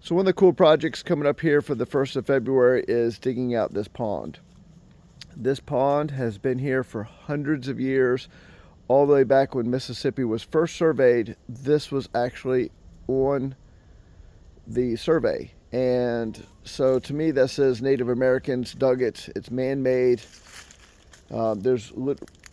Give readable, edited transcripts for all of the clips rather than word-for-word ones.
So one of the cool projects coming up here for the 1st of February is digging out this pond. This pond has been here for hundreds of years, all the way back when Mississippi was first surveyed. This was actually on the survey. And so to me that says Native Americans dug it. It's man-made. There's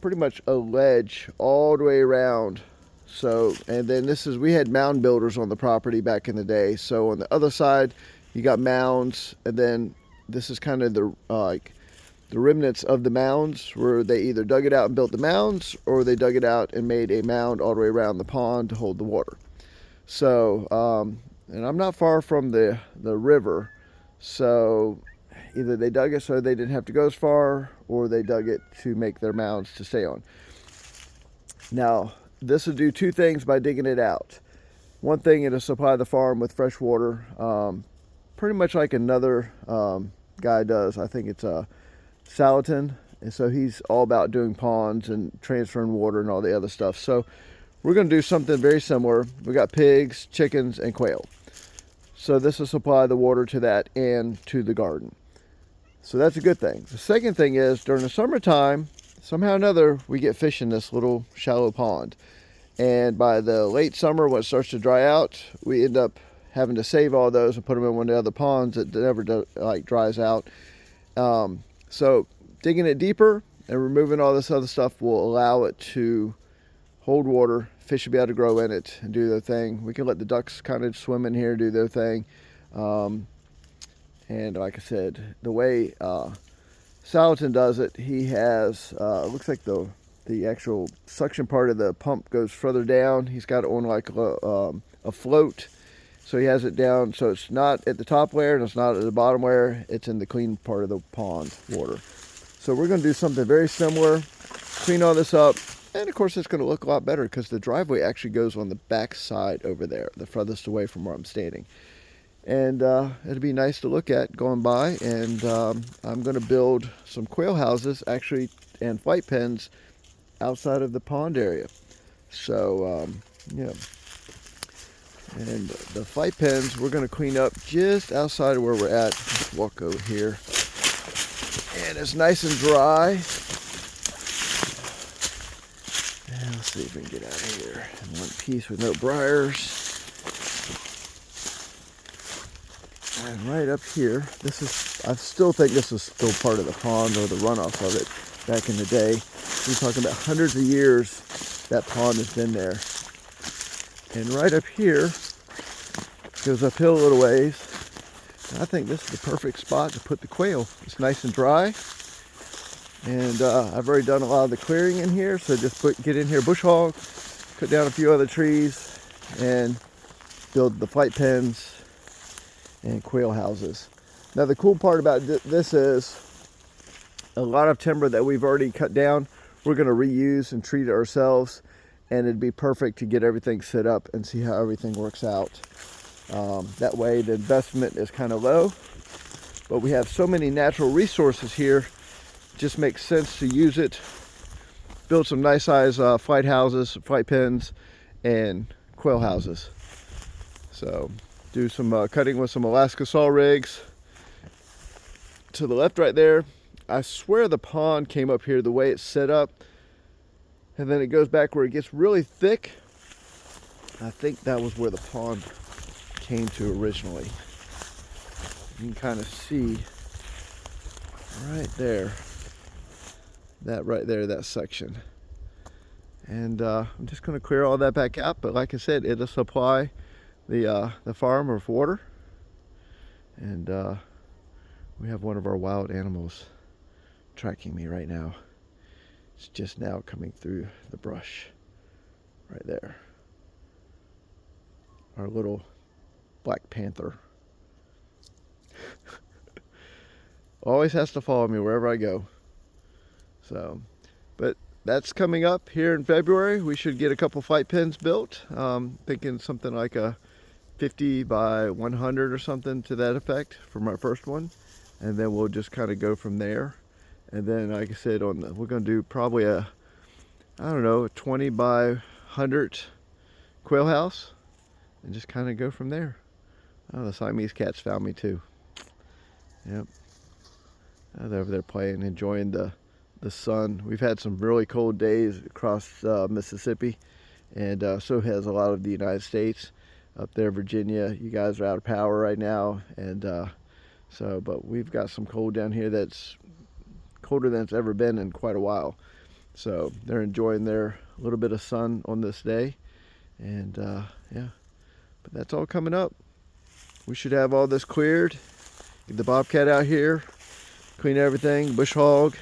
pretty much a ledge all the way around. So, and then we had mound builders on the property back in the day. So on the other side, you got mounds, and then this is kind of the the remnants of the mounds, where they either dug it out and built the mounds, or they dug it out and made a mound all the way around the pond to hold the water. So, and I'm not far from the river, so either they dug it so they didn't have to go as far, or they dug it to make their mounds to stay on. Now, this will do two things by digging it out. One thing, it'll supply the farm with fresh water, pretty much like another guy does. I think it's Salatin, and so he's all about doing ponds and transferring water and all the other stuff. So we're going to do something very similar. We got pigs, chickens, and quail. So this will supply the water to that and to the garden. So that's a good thing. The second thing is, during the summertime, somehow or another, we get fish in this little shallow pond. And by the late summer, when it starts to dry out, we end up having to save all those and put them in one of the other ponds that never dries out. So digging it deeper and removing all this other stuff will allow it to hold water. Fish will be able to grow in it and do their thing. We can let the ducks kind of swim in here, do their thing. And like I said, the way Salatin does it, he has, looks like the actual suction part of the pump goes further down. He's got it on like a float. So he has it down, so it's not at the top layer and it's not at the bottom layer. It's in the clean part of the pond water. So we're going to do something very similar. Clean all this up. And of course it's going to look a lot better because the driveway actually goes on the back side over there, the furthest away from where I'm standing. And it'll be nice to look at going by. And I'm going to build some quail houses, actually, and flight pens outside of the pond area. So, yeah. And the flight pens, we're going to clean up just outside of where we're at. Just walk over here. And it's nice and dry. And let's see if we can get out of here in one piece with no briars. And right up here, I still think this is still part of the pond or the runoff of it back in the day. We're talking about hundreds of years that pond has been there. And right up here, goes uphill a little ways. And I think this is the perfect spot to put the quail. It's nice and dry. And I've already done a lot of the clearing in here. So just get in here, bush hog, cut down a few other trees, and build the flight pens and quail houses. Now the cool part about this is a lot of timber that we've already cut down, we're going to reuse and treat it ourselves. And it'd be perfect to get everything set up and see how everything works out. That way the investment is kind of low, but we have so many natural resources here, it just makes sense to use it. Build some nice size flight houses, flight pens, and quail houses. So do some cutting with some Alaska saw rigs. To the left right there, I swear the pond came up here the way it's set up. And then it goes back where it gets really thick. I think that was where the pond came to originally. You can kind of see right there, that section. And I'm just going to clear all that back out. But like I said, it'll supply the farm with water. And we have one of our wild animals tracking me right now. It's just now coming through the brush right there. Our little black panther. Always has to follow me wherever I go. So, but that's coming up here in February. We should get a couple flight pens built. Thinking something like a 50 by 100 or something to that effect for my first one. And then we'll just kind of go from there. And then, like I said, we're going to do probably a 20 by 100 quail house, and just kind of go from there. Oh, the Siamese cats found me too. Yep. They're over there playing, enjoying the sun. We've had some really cold days across Mississippi, and so has a lot of the United States. Up there, Virginia, you guys are out of power right now, and but we've got some cold down here that's colder than it's ever been in quite a while. So they're enjoying their little bit of sun on this day, and yeah. But that's all coming up. We should have all this cleared. Get the bobcat out here, clean everything, bush hog,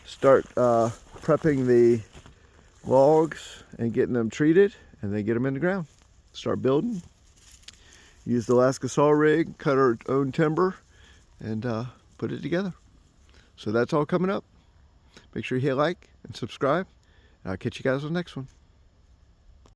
start prepping the logs and getting them treated, and then get them in the ground. Start building. Use the Alaska saw rig, cut our own timber, and put it together. So that's all coming up. Make sure you hit like and subscribe, and I'll catch you guys on the next one.